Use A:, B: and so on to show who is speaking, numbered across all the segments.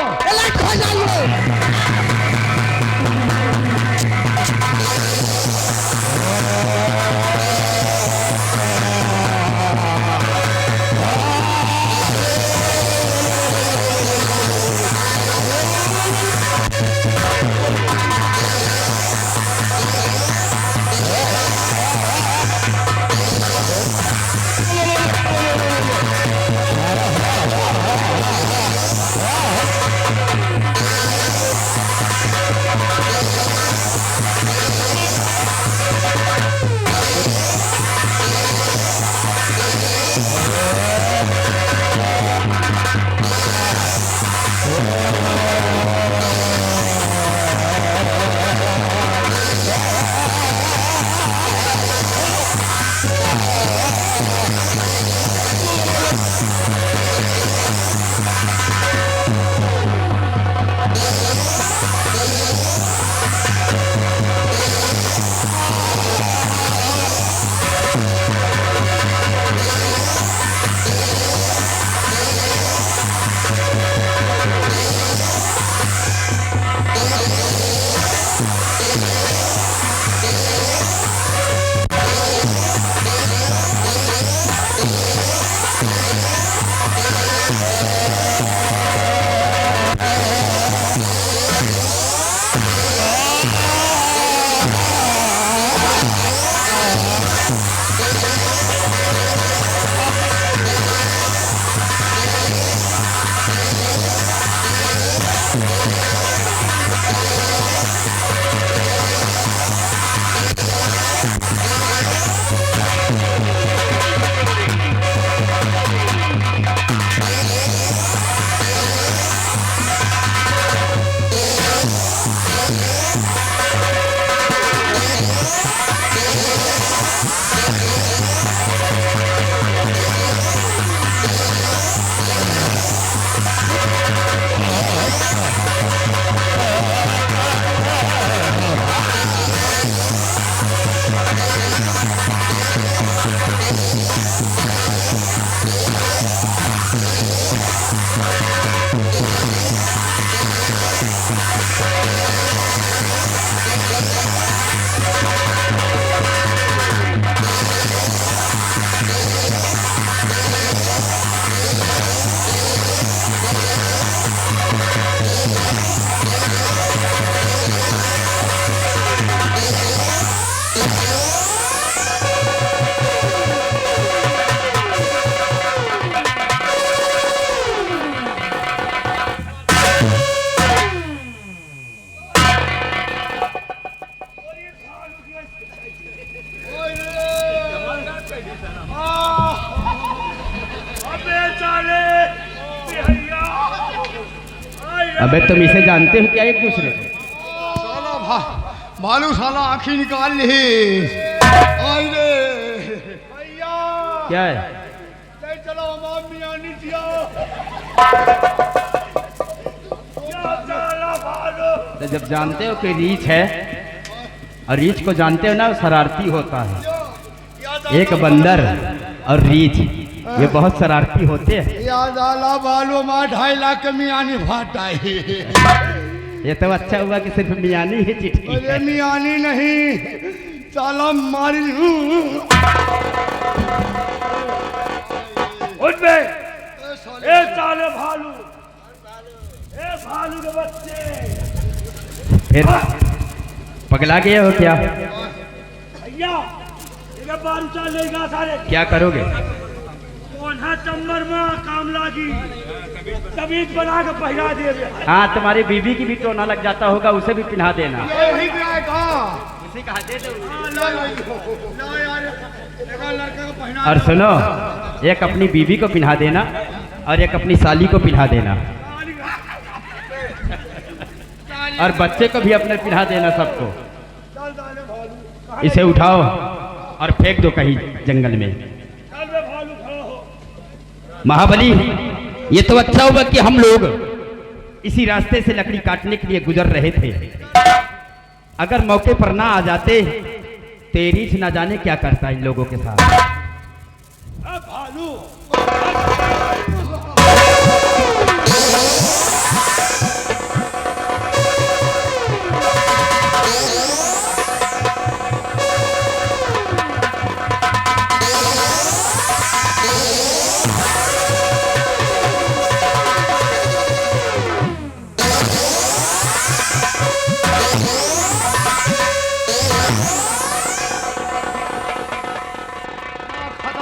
A: Alert हो जाइए।
B: अबे तुम इसे जानते हो क्या एक दूसरे को?
C: साला भालू साला आँखी निकाल ली। आई रे भैया
B: क्या है?
C: चलो हमाम मियां नीचे
B: तो जब जानते हो कि रीछ है और रीछ को जानते हो ना, शरारती होता है। एक बंदर और रीछ ये बहुत शरारती होते हैं।
C: याद आला बालो माँ 2.5 लाख मियानी भाटाई।
B: ये तो अच्छा हुआ कि सिर्फ मियानी ही चिट्ठी।
C: अरे मियानी नहीं साला मारी।
D: उठ बे ए साले भालू, ए भालू के बच्चे।
B: फिर पगला गए हो क्या?
D: भैया ये बारू चलेगा सारे।
B: क्या करोगे?
D: चम्बर में काम लागी, तबीज बना के पहना दे।
B: हाँ, तुम्हारी बीबी की भी टोना लग जाता होगा, उसे भी पिन्हा देना।
C: यही
B: उसे कहा दे दो।
C: लड़का को पहना।
B: और सुनो, एक अपनी बीबी को पिन्हा देना और एक अपनी साली को पिन्हा देना, और बच्चे को भी अपने पिन्हा देना सबको। इसे उठाओ और फेंक दो कहीं जंगल में। महाबली, ये तो अच्छा हुआ कि हम लोग इसी रास्ते से लकड़ी काटने के लिए गुजर रहे थे। अगर मौके पर ना आ जाते तो रीछ ना जाने क्या करता इन लोगों के साथ।
D: भालू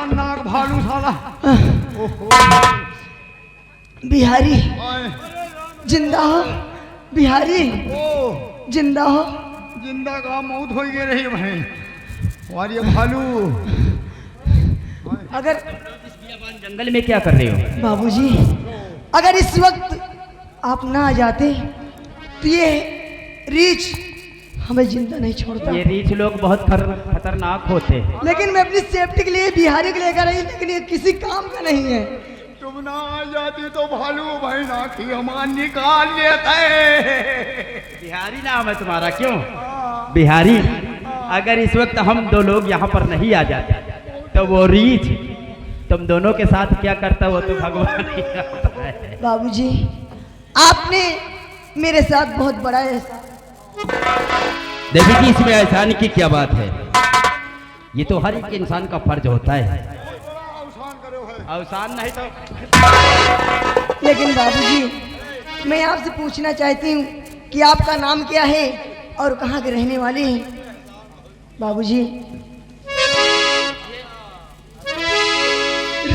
C: खतरनाक भालू साला। ओहो
A: बिहारी
C: ओए,
A: जिंदा हो, बिहारी
C: ओ
A: जिंदा हो।
C: जिंदा का मौत हो गई रही बहन। और ये भालू
A: अगर
B: जंगल में क्या कर रहे हो?
A: बाबूजी अगर इस वक्त आप ना आ जाते तो ये रीछ हमें जिंदा नहीं छोड़ता।
B: ये रीछ लोग बहुत खतरनाक होते हैं।
A: लेकिन मैं अपनी सेफ्टी के लिए बिहारी को लेकर आई, लेकिन ये किसी काम का नहीं है।
C: तुम ना आ जाती तो भालू बहन आखी हमार निकाल लेते।
B: बिहारी नाम है तुम्हारा? क्यों बिहारी? अगर इस वक्त हम दो लोग यहाँ पर नहीं आ जाते तो वो रीछ तुम दोनों के साथ क्या करता वो तो भगवान ही जानता है।
A: बाबूजी आपने मेरे साथ बहुत बड़ा एहसान।
B: देवी जी इसमें एहसान की क्या बात है? ये तो हर एक इंसान का फर्ज होता है। अवसान नहीं तो।
A: लेकिन बाबूजी मैं आपसे पूछना चाहती हूँ कि आपका नाम क्या है और कहाँ के रहने वाले हैं? बाबूजी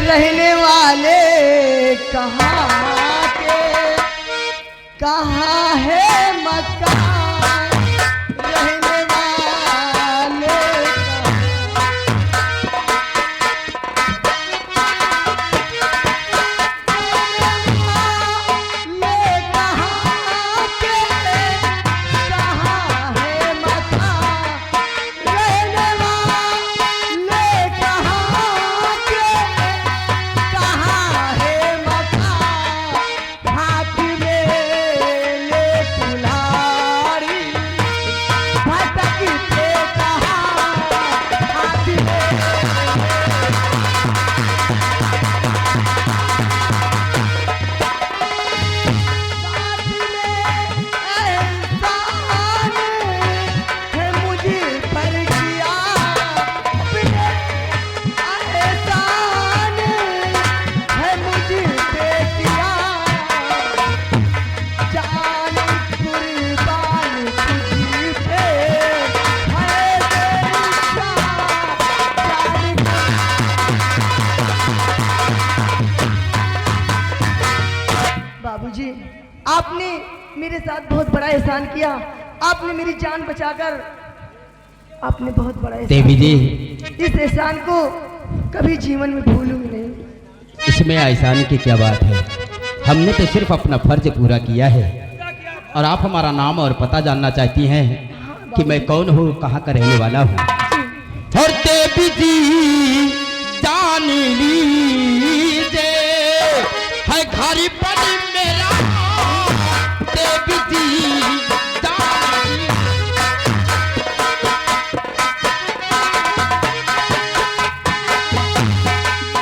A: रहने वाले कहाँ के, कहाँ है मकान, रहने वाले कहाँ के, कहाँ है मकान, रहने वाले कहाँ के, कहाँ है मकान, हाथ में ले कुल्हाड़ी भटकते कहाँ, हाथ में एहसान है मुझे पर किया, अपने एहसान है मुझे पे किया, जान कुर्बान तुझी पे है तेरी जान। बाबूजी आपने मेरे साथ बहुत बड़ा एहसान किया। आपने मेरी जान बचाकर आपने बहुत बड़ा एहसान
B: देवी जी
A: किया। इस एहसान को कभी जीवन में भूलूंगी नहीं।
B: इसमें एहसान की क्या बात है? हमने तो सिर्फ अपना फर्ज पूरा किया है। और आप हमारा नाम और पता जानना चाहती हैं कि मैं कौन हूँ, कहाँ का रहने वाला हूँ? और देवी जी जान लीजिए है घर पर मेरा, देवी जी जान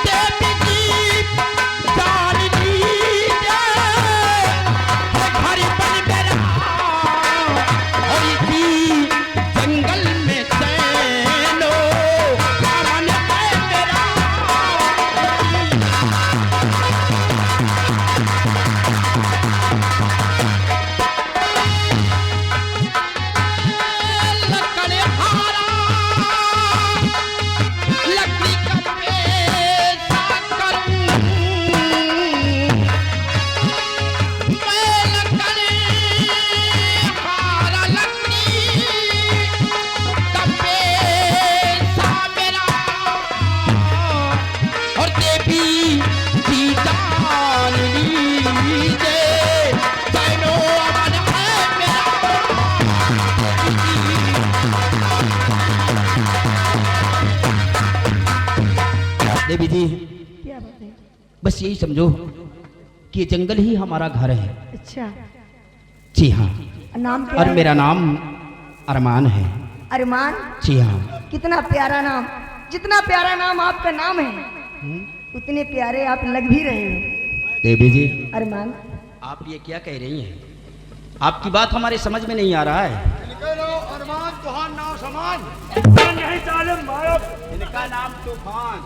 B: देवी जी जान लीजिए है घर पर मेरा, और इसी जंगल में चैनो अमन है मेरा। लकड़हारा लकड़ी का पेशा करूं, मैं लकड़हारा लकड़ी का पेशा मेरा, और देवी जी जान लीजिए चैनो अमन है मेरा। देवी जी
A: क्या बात है?
B: बस यही समझो कि ये जंगल ही हमारा घर है।
A: अच्छा
B: जी हाँ।
A: नाम क्या
B: और
A: है?
B: मेरा नाम अरमान है।
A: अरमान,
B: जी हाँ।
A: कितना प्यारा नाम। जितना प्यारा नाम आपका नाम है उतने प्यारे आप लग भी रहे हो।
B: देवी जी
A: अरमान
B: आप ये क्या कह रही हैं? आपकी बात हमारे समझ में नहीं आ रहा है।
C: अरमान तुहार नाम समान।
D: नहीं जालिम भारत,
B: इनका नाम तूफान।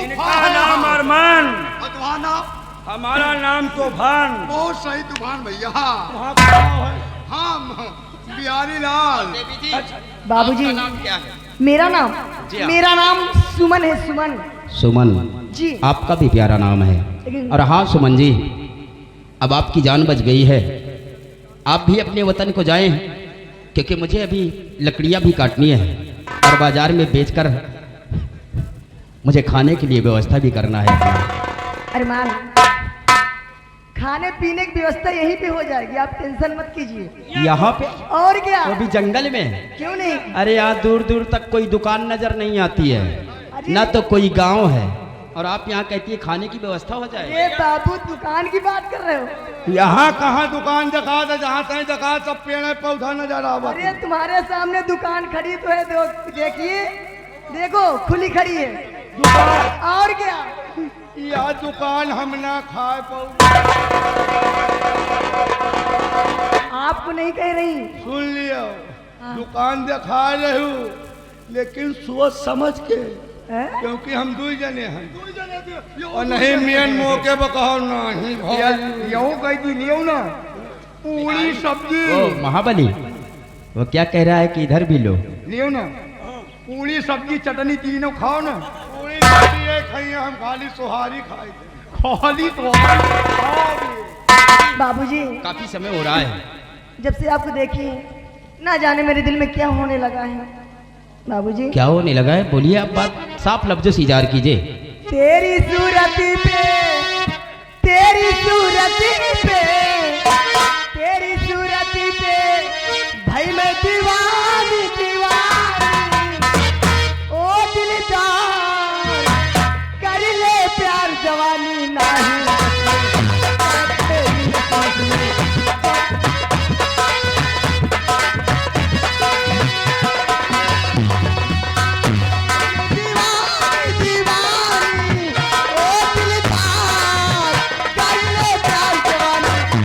D: इनका नाम अरमान,
C: और तुहार नाम?
D: हमारा नाम तूफान।
C: बहुत सही तूफान भैया।
D: वहाँ का नाम है।
C: हम बिहारी लाल।
B: देवी जी
A: बाबूजी
B: आपका नाम क्या है?
A: मेरा नाम
B: जी हाँ।
A: मेरा नाम सुमन है, सुमन।
B: सुमन
A: जी।
B: आपका भी प्यारा नाम है।
A: लेकिन
B: और हाँ सुमन जी, अब आपकी जान बच गई है। आप भी अपने वतन को जाएं, क्योंकि मुझे अभी लकड़ियाँ भी काटनी है और बाजार में बेचकर मुझे खाने के लिए व्यवस्था भी करना है अपना।
A: अरमान, खाने पीने की व्यवस्था यहीं पे हो जाएगी, आप टेंशन मत कीजिए।
B: यहाँ पे?
A: और क्या?
B: वो भी जंगल में?
A: क्यों नहीं?
B: अरे यहाँ दूर दूर तक कोई दुकान नजर नहीं आती है,
A: अरे!
B: ना तो कोई गांव है, और आप यहाँ कहती है खाने की व्यवस्था हो जाए।
A: ये बाबू दुकान की बात कर रहे हो?
C: यहाँ कहाँ दुकान जगह है, जहाँ तक जगह सब पेड़ पौधा नजर आवा।
A: अरे तुम्हारे सामने दुकान खड़ी तो है, देखिए, देखो खुली खड़ी है दुकान। और क्या?
C: यह दुकान हम ना खाए पाऊ।
A: आपको नहीं कह रही।
C: सुन लियो,
A: हाँ।
C: दुकान दिखा रही हूँ, लेकिन सोच समझ के,
A: हैं?
C: क्योंकि हम दू जने हैं और नहीं मेन मौके पर कहो नहीं यू कह दी लियो ना पूरी सब्जी
B: ओ महाबली, वो क्या कह रहा है कि इधर भी लो।
C: लियो ना, पूरी सब्जी चटनी तीनों खाओ ना। पूरी सब्जी एक खाइए, हम खाली सुहारी खाए, खाली सुहारी।
A: बाबूजी,
B: काफी समय हो रहा है।
A: जब से आपको देखी ना जाने मेरे दिल में क्या होने लगा है बाबूजी।
B: क्या होने लगा है? बोलिए, आप बात साफ लफ्जों से इज़हार कीजिए।
A: तेरी सूरत पे, तेरी सूरत पे, तेरी सूरत पे भाई मैं दीवानी दीवानी। ओ दिलदार कर ले प्यार जवानी नहीं। दीवानी दीवानी, ओ दिलदार कर ले प्यार जवानी।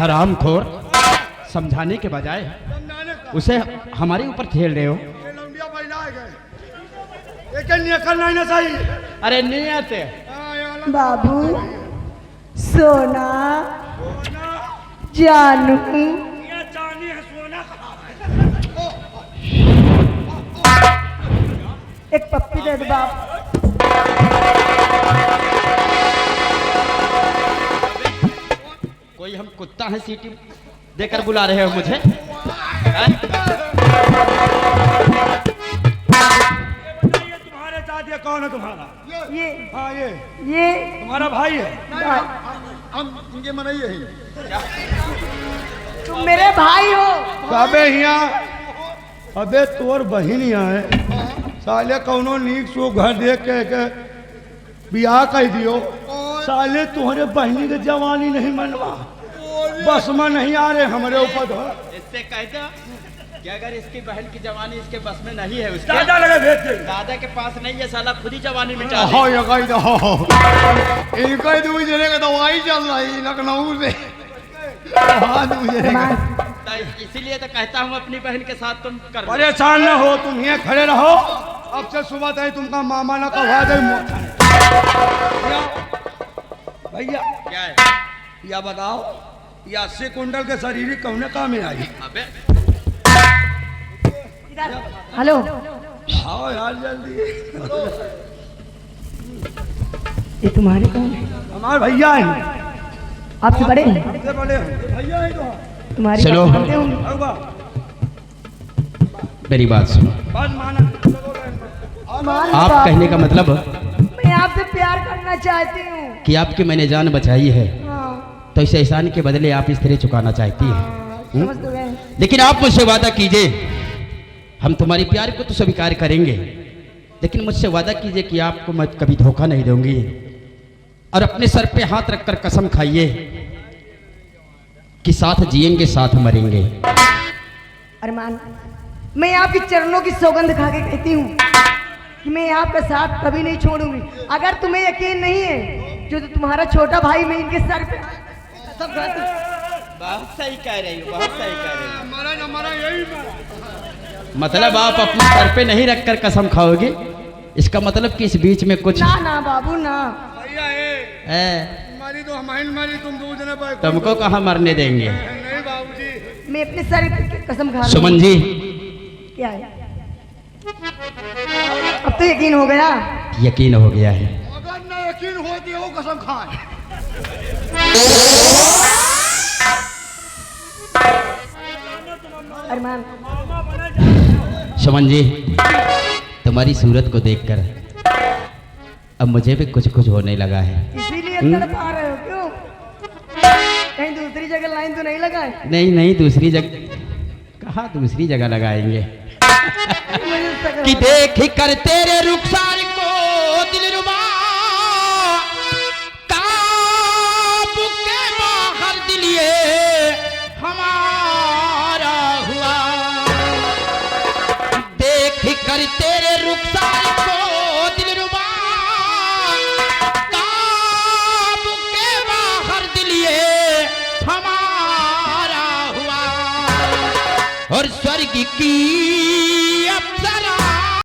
B: हरामखोर, समझाने के बजाय
C: समझाने का
B: उसे हमारे ऊपर झेल रहे हो।
C: ये लंबिया बैला गए ये क्या निकल नहीं ना सही।
B: अरे नियत है।
C: हाँ, ये वाला
A: बाबू सोना जानू
D: ये चांदी है सोना कहाँ है?
A: एक पप्पी दे दो बाप।
B: कोई हम कुत्ता है सीटी देकर बुला रहे हो मुझे? हैं?
D: बताइए तुम्हारे साथ ये कौन है तुम्हारा?
A: ये
C: हाँ
A: ये
D: तुम्हारा भाई है?
C: हम इनके मनाई है
A: तुम मेरे भाई हो।
C: अबे यहाँ अबे तोर बहन यहाँ है साले कौनो नीक सो घर देख के बियाह कर दियो साले तुम्हारे बहनी के जवानी नहीं मनवा बस में नहीं आ रहे हमारे ऊपर तो
B: इससे कह दो कि अगर इसकी बहन की जवानी इसके बस में नहीं है, उसके
D: दादा लगे भेज दे।
B: दादा के पास नहीं है, साला खुद ही जवानी मिटा दे।
C: हो ये कही तो इनका दूसरे का दवाई चल रही लखनऊ से हाँ दूसरे का
B: तो इसीलिए तो कहता हूँ अपनी बहन के साथ तुम कर लो।
C: परेशान न हो तुम यहाँ खड़े रहो अब से सुबह तक तुमका मामा न कहवा दे भैया
B: क्या है?
C: या बताओ ये 80 कुंटल के शरीर कौने काम में आई
B: अबे
A: हेलो
C: आओ यार जल्दी
A: ये तुम्हारे कौन है?
C: हमारे भैया हैं
A: आपसे बड़े हैं?
C: सबसे बड़े हैं भैया हैं तो
A: तुम्हारी
B: चलो।
A: बात सुनते होंगे।
C: अब बा,
B: मेरी बात सुनो।
C: बात माना
A: मान
B: आप
A: बाप,
B: कहने का मतलब
A: मैं आपसे प्यार करना चाहती हूँ।
B: कि आपकी मैंने जान बचाई है
A: हाँ,
B: तो इस एहसान के बदले आप इस तरह चुकाना चाहती है।
A: हाँ, समझ तो गए।
B: लेकिन आप मुझसे वादा कीजिए, हम तुम्हारी प्यार को तो स्वीकार करेंगे, लेकिन मुझसे वादा कीजिए कि आपको मैं कभी धोखा नहीं दूंगी। और अपने सर पे हाथ रखकर कसम खाइए कि साथ जिएंगे साथ मरेंगे।
A: अरमान, मैं आपके चरणों की सौगंध खा के कहती हूँ कि मैं आपका साथ कभी नहीं छोड़ूंगी। अगर तुम्हें यकीन नहीं है जो तो तुम्हारा छोटा भाई मैं इनके सर पे सब खाती हूँ।
B: बहुत सही कह रही हो, बहुत सही कह रही हो।
C: हमारा यही
B: मतलब आप अपने सर पे नहीं रखकर कसम खाओगे, इसका मतलब कि इस बीच में कुछ
A: ना ना बाबू ना।
C: भैया है
B: है।
C: हमारी तो हमारी मारी तुम दूसरे पर
B: तुमको कहाँ मरने देंगे।
C: नहीं बाबूजी
A: मैं अपने सर पे कसम खा रही हूँ।
B: सुमन जी,
A: क्या है? अब तो यकीन हो गया।
B: यकीन हो गया है।
C: अगर न यकीन होती हो कसम खाए
A: अरमान,
B: सुमन जी, तुम्हारी सूरत को देखकर अब मुझे भी कुछ कुछ होने लगा है।
A: इसीलिए तड़पा रहे हो क्यों? कहीं दूसरी जगह लाइन तो नहीं लगाए?
B: नहीं नहीं, दूसरी जगह कहाँ दूसरी जगह लगाएंगे।
A: मुझे सक-
B: कि देख कर तेरे रुखसार को दिलरुबा काबू के बाहर दिलिए हमारा हुआ। देख कर तेरे रुखसार को दिलरुबा काबू के बाहर दिलिए हमारा हुआ। और स्वर्ग की